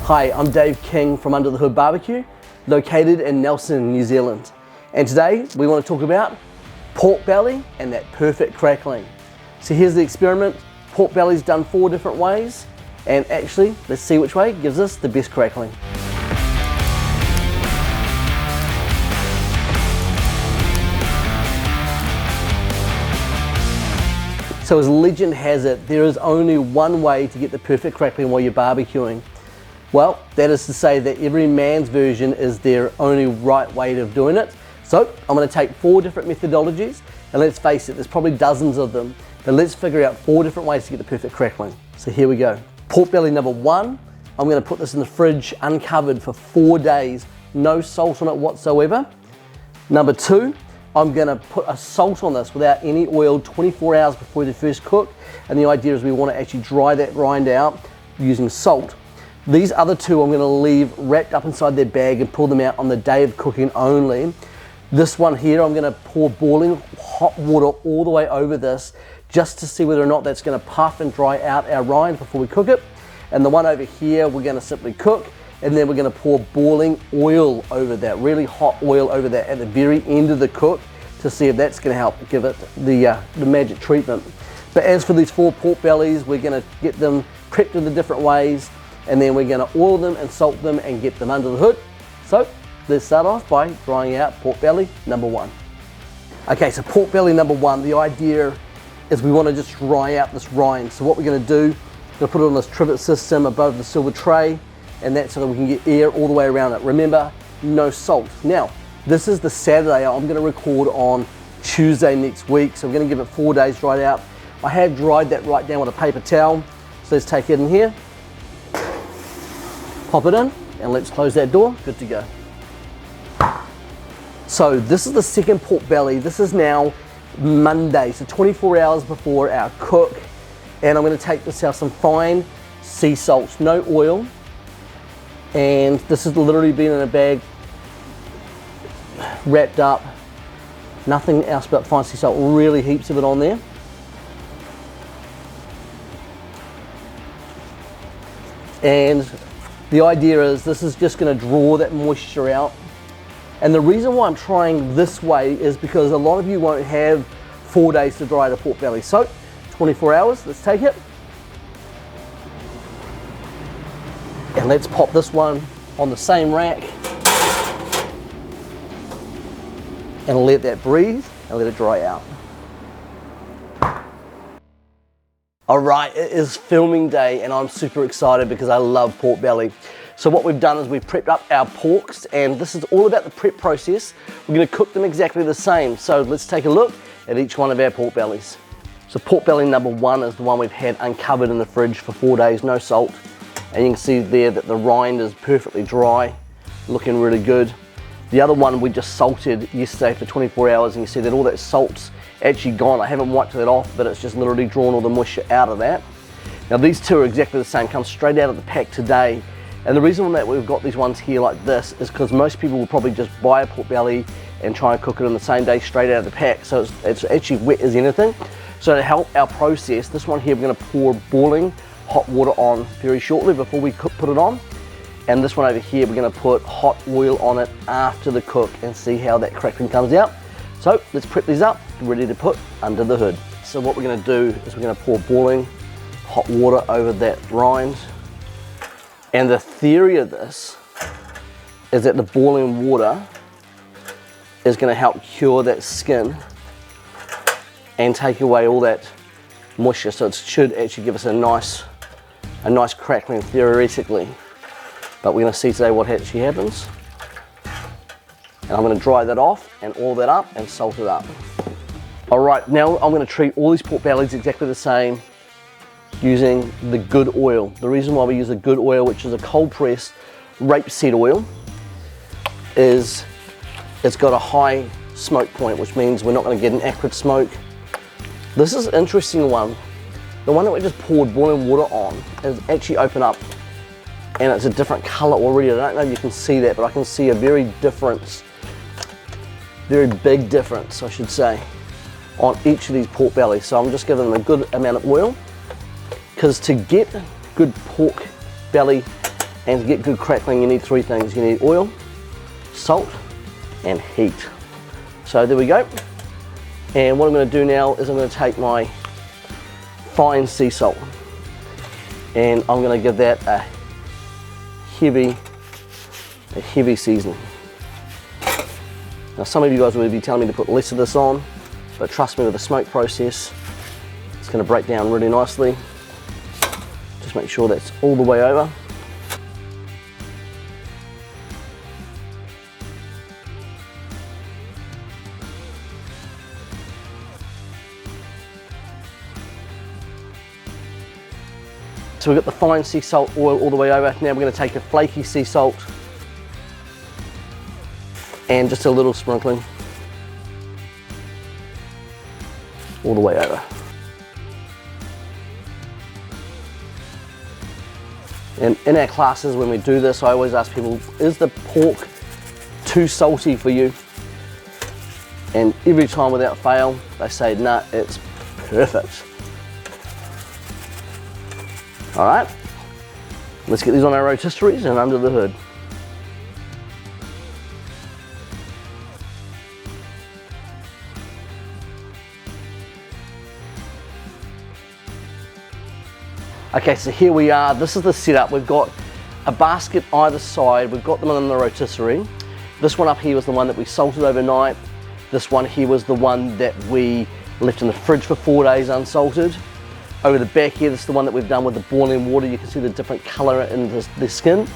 Hi, I'm Dave King from Under the Hood BBQ, located in Nelson, New Zealand. And today we want to talk about pork belly and that perfect crackling. So here's the experiment. Pork belly's done 4 different ways, and actually let's see which way gives us the best crackling. So as legend has it, there is only one way to get the perfect crackling while you're barbecuing. Well, that is to say that every man's version is their only right way of doing it. So I'm going to take 4 different methodologies, and let's face it, there's probably dozens of them, but let's figure out 4 different ways to get the perfect crackling. So here we go. Pork belly number 1, I'm going to put this in the fridge uncovered for 4 days, no salt on it whatsoever. Number 2, I'm going to put a salt on this without any oil 24 hours before the first cook, and the idea is we want to actually dry that rind out using salt. These other 2 I'm going to leave wrapped up inside their bag and pull them out on the day of cooking only. This one here, I'm going to pour boiling hot water all the way over this just to see whether or not that's going to puff and dry out our rind before we cook it. And the one over here, we're going to simply cook, and then we're going to pour boiling oil over that, really hot oil over that at the very end of the cook to see if that's going to help give it the magic treatment. But as for these 4 pork bellies, we're going to get them prepped in the different ways, and then we're going to oil them and salt them and get them under the hood. So let's start off by drying out pork belly number 1. Okay, so pork belly number 1, the idea is we want to just dry out this rind. So what we're going to do, we're going to put it on this trivet system above the silver tray, and that's so that we can get air all the way around it. Remember, no salt. Now, this is the Saturday. I'm going to record on Tuesday next week, so we're going to give it 4 days dried out. I have dried that right down with a paper towel. So let's take it in here, pop it in, and let's close that door. Good to go. So this is the second pork belly. This is now Monday, so 24 hours before our cook. And I'm going to take this out some fine sea salts, no oil. And this has literally been in a bag, wrapped up, nothing else but fine sea salt, really heaps of it on there. And the idea is this is just going to draw that moisture out. And the reason why I'm trying this way is because a lot of you won't have 4 days to dry the pork belly. So 24 hours, let's take it. And let's pop this one on the same rack and let that breathe and let it dry out. All right, it is filming day and I'm super excited because I love pork belly. So what we've done is we've prepped up our porks, and this is all about the prep process. We're going to cook them exactly the same. So let's take a look at each one of our pork bellies. So pork belly number 1 is the one we've had uncovered in the fridge for 4 days, no salt. And you can see there that the rind is perfectly dry, looking really good. The other one we just salted yesterday for 24 hours, and you see that all that salt's actually gone. I haven't wiped that off, but it's just literally drawn all the moisture out of that. Now these 2 are exactly the same, come straight out of the pack today. And the reason that we've got these ones here like this is because most people will probably just buy a pork belly and try and cook it on the same day straight out of the pack. So it's actually wet as anything. So to help our process, this one here we're going to pour boiling hot water on very shortly before we put it on. And this one over here we're going to put hot oil on it after the cook and see how that crackling comes out. So let's prep these up, ready to put under the hood. So what we're going to do is we're going to pour boiling hot water over that rind. And the theory of this is that the boiling water is going to help cure that skin and take away all that moisture. So it should actually give us a nice crackling theoretically. But we're going to see today what actually happens. And I'm going to dry that off and oil that up and salt it up. All right, now I'm going to treat all these pork bellies exactly the same, using the good oil. The reason why we use the good oil, which is a cold pressed rapeseed oil, is it's got a high smoke point, which means we're not going to get an acrid smoke. This is an interesting one. The one that we just poured boiling water on is actually open up, and it's a different color already. I don't know if you can see that, but I can see a very big difference, I should say, on each of these pork bellies. So I'm just giving them a good amount of oil, because to get good pork belly And to get good crackling, you need three things. You need oil, salt, and heat. So there we go. And what I'm going to do now is I'm going to take my fine sea salt and I'm going to give that a heavy seasoning. Now some of you guys will be telling me to put less of this on, but trust me, with the smoke process, it's going to break down really nicely. Just make sure that's all the way over. So we've got the fine sea salt oil all the way over. Now we're going to take a flaky sea salt and just a little sprinkling all the way over. And in our classes when we do this, I always ask people, is the pork too salty for you? And every time without fail, they say, nah, it's perfect. All right, let's get these on our rotisseries and under the hood. Okay, so here we are. This is the setup. We've got a basket either side. We've got them on the rotisserie. This one up here was the one that we salted overnight. This one here was the one that we left in the fridge for 4 days unsalted. Over the back here, this is the one that we've done with the boiling water. You can see the different color in the skin.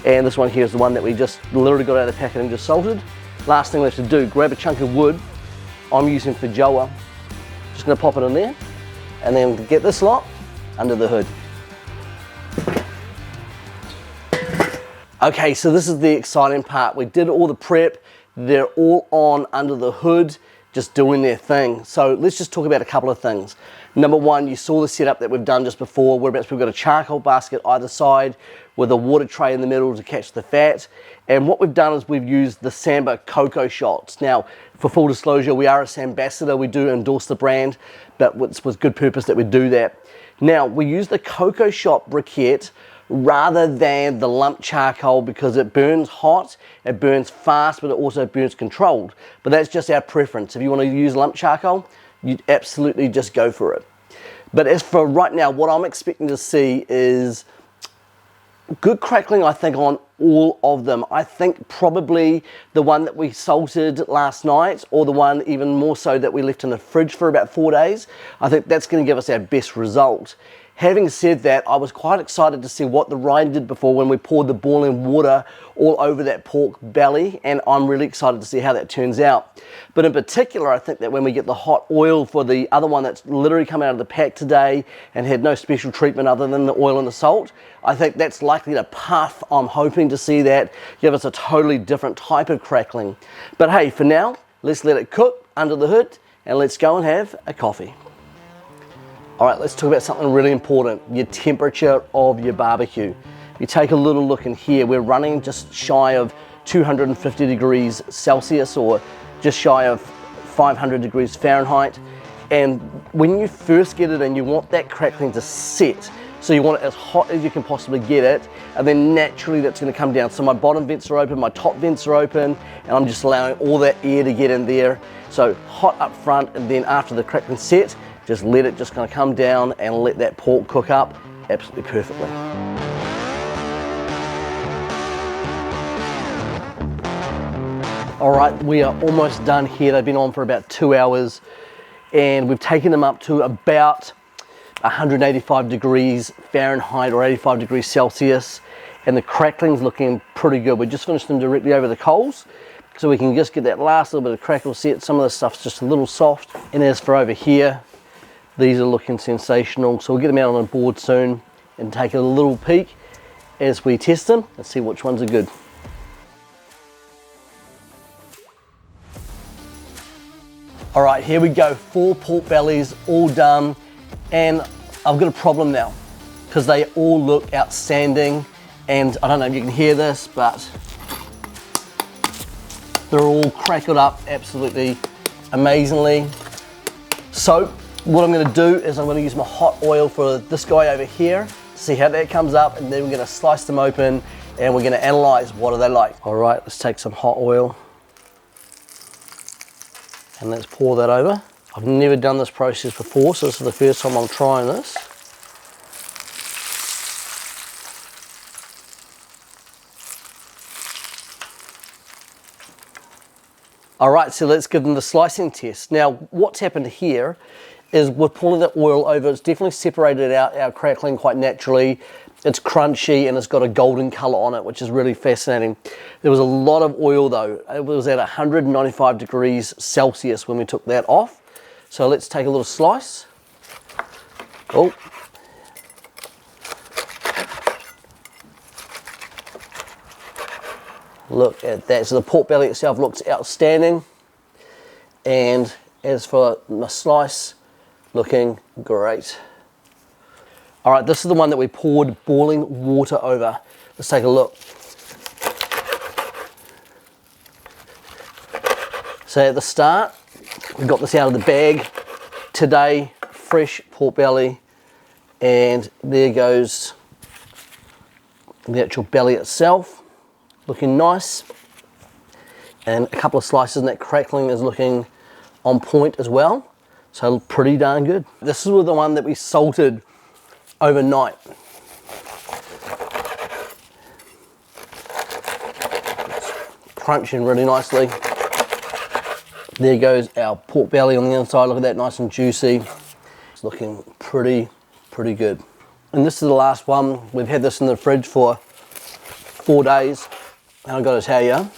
And this one here is the one that we just literally got out of the packet and just salted. Last thing we have to do, grab a chunk of wood. I'm using feijoa. Just gonna pop it in there. And then get this lot under the hood. Okay, so this is the exciting part. We did all the prep. They're all on under the hood, just doing their thing. So let's just talk about a couple of things. Number one, you saw the setup that we've done just before. We've got a charcoal basket either side with a water tray in the middle to catch the fat. And what we've done is we've used the Samba cocoa shots. Now, for full disclosure, we are a Sambassador. We do endorse the brand, but it's with good purpose that we do that. Now, we use the cocoa shot briquette rather than the lump charcoal because it burns hot, it burns fast, but it also burns controlled. But that's just our preference. If you want to use lump charcoal, you absolutely just go for it. But as for right now, what I'm expecting to see is good crackling, I think, on all of them. I think probably the one that we salted last night, or the one even more so that we left in the fridge for about 4 days, I think that's going to give us our best result. Having said that, I was quite excited to see what the Ryan did before when we poured the boiling water all over that pork belly, and I'm really excited to see how that turns out. But in particular, I think that when we get the hot oil for the other one that's literally come out of the pack today and had no special treatment other than the oil and the salt, I think that's likely to puff. I'm hoping to see that give us a totally different type of crackling. But hey, for now, let's let it cook under the hood and let's go and have a coffee. All right, let's talk about something really important, your temperature of your barbecue. If you take a little look in here, we're running just shy of 250 degrees Celsius or just shy of 500 degrees Fahrenheit. And when you first get it in, you want that crackling to set. So you want it as hot as you can possibly get it, and then naturally that's gonna come down. So my bottom vents are open, my top vents are open, and I'm just allowing all that air to get in there. So hot up front, and then after the crackling set, just let it just kind of come down and let that pork cook up absolutely perfectly. All right, we are almost done here. They've been on for about 2 hours, and we've taken them up to about 185 degrees Fahrenheit or 85 degrees Celsius, and the crackling's looking pretty good. We just finished them directly over the coals, so we can just get that last little bit of crackle set. Some of the stuff's just a little soft. And as for over here, these are looking sensational. So we'll get them out on the board soon and take a little peek as we test them and see which ones are good. All right, here we go. 4 pork bellies, all done. And I've got a problem now because they all look outstanding. And I don't know if you can hear this, but they're all crackled up absolutely amazingly. So what I'm going to do is I'm going to use my hot oil for this guy over here see how that comes up, and then we're gonna slice them open and we're gonna analyze what are they like. All right, let's take some hot oil and let's pour that over. I've never done this process before, so this is the first time I'm trying this. All right, so let's give them the slicing test. Now, what's happened here is we're pulling the oil over. It's definitely separated out our crackling quite naturally. It's crunchy and it's got a golden color on it, which is really fascinating. There was a lot of oil though. It was at 195 degrees Celsius when we took that off. So let's take a little slice. Oh. Look at that. So the pork belly itself looks outstanding. And as for my slice, looking great. All right, this is the one that we poured boiling water over. Let's take a look. So at the start, we got this out of the bag. Today, fresh pork belly. And there goes the actual belly itself. Looking nice, and a couple of slices, and that crackling is looking on point as well, so pretty darn good. This is the one that we salted overnight. It's crunching really nicely. There goes our pork belly on the inside. Look at that, nice and juicy. It's looking pretty good. And this is the last one. We've had this in the fridge for 4 days. And I've got to tell you,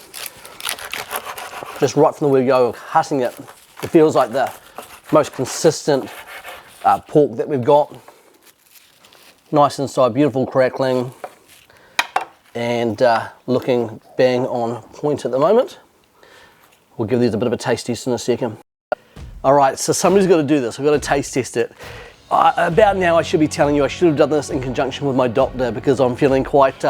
just right from the word go of cutting it, it feels like the most consistent pork that we've got. Nice inside, beautiful crackling, and looking bang on point at the moment. We'll give these a bit of a taste test in a second. All right, so somebody's got to do this. I've got to taste test it. About now, I should be telling you I should have done this in conjunction with my doctor because I'm feeling quite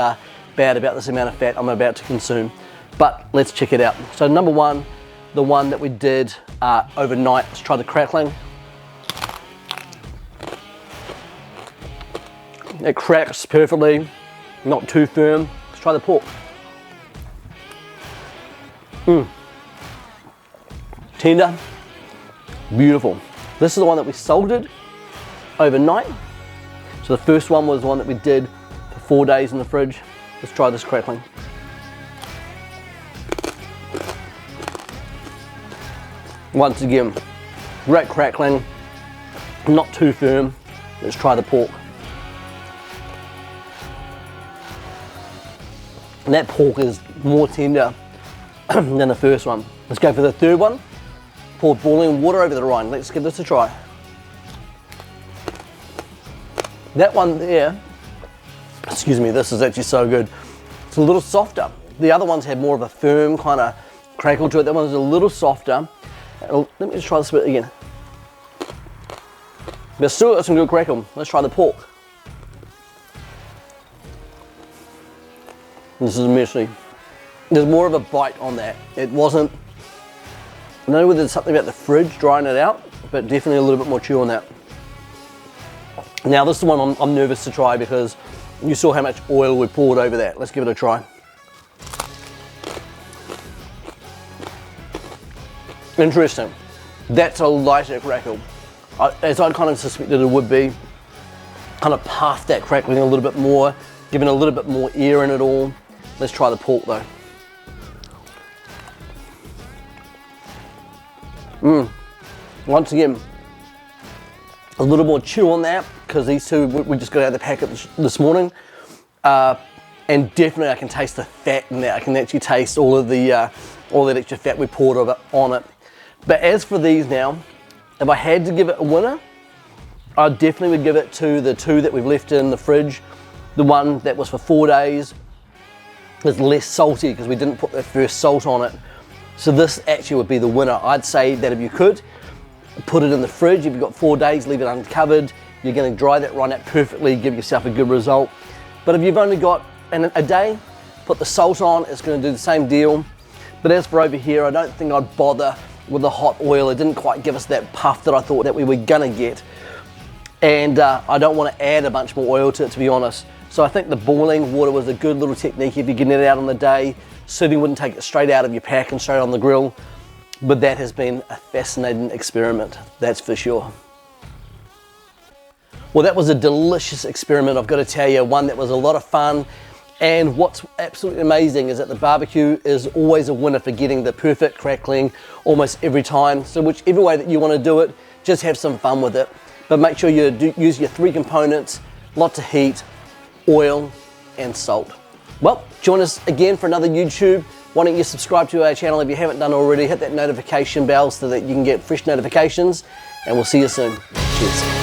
bad about this amount of fat I'm about to consume, but let's check it out. So number one, the one that we did overnight. Let's try the crackling. It cracks perfectly, not too firm. Let's try the pork. Tender, beautiful. This is the one that we salted overnight. So the first one was the one that we did for 4 days in the fridge. Let's try this crackling. Once again, great crackling, not too firm. Let's try the pork. And that pork is more tender than the first one. Let's go for the third one. Pour boiling water over the rind. Let's give this a try. That one there, excuse me, this is actually so good. It's a little softer. The other ones had more of a firm kind of crackle to it. That one's a little softer. Let me just try this a bit again. But still got some good crackle. Let's try the pork. This is messy. There's more of a bite on that. It wasn't, I don't know whether there's something about the fridge drying it out, but definitely a little bit more chew on that. Now this is the one I'm nervous to try because you saw how much oil we poured over that. Let's give it a try. Interesting. That's a lighter crackle. As I kind of suspected it would be. Kind of puff that crackling a little bit more, giving a little bit more air in it all. Let's try the pork though. Once again, a little more chew on that because these two we just got out of the packet this morning, and definitely I can taste the fat in that. I can actually taste all that extra fat we poured on it. But as for these now, if I had to give it a winner, I definitely would give it to the two that we've left in the fridge. The one that was for 4 days is less salty because we didn't put the first salt on it. So this actually would be the winner. I'd say that if you could, put it in the fridge. If you've got 4 days, leave it uncovered. You're going to dry that rind out perfectly, give yourself a good result. But if you've only got a day, put the salt on, it's going to do the same deal. But as for over here, I don't think I'd bother with the hot oil. It didn't quite give us that puff that I thought that we were going to get. and I don't want to add a bunch more oil to it, to be honest. So I think the boiling water was a good little technique if you're getting it out on the day. Certainly wouldn't take it straight out of your pack and straight on the grill, but that has been a fascinating experiment, that's for sure. Well, that was a delicious experiment, I've got to tell you, one that was a lot of fun. And what's absolutely amazing is that the barbecue is always a winner for getting the perfect crackling almost every time. So whichever way that you want to do it, just have some fun with it. But make sure you use your 3 components, lots of heat, oil, and salt. Well, join us again for another YouTube. Why don't you subscribe to our channel if you haven't done already, hit that notification bell so that you can get fresh notifications, and we'll see you soon. Cheers.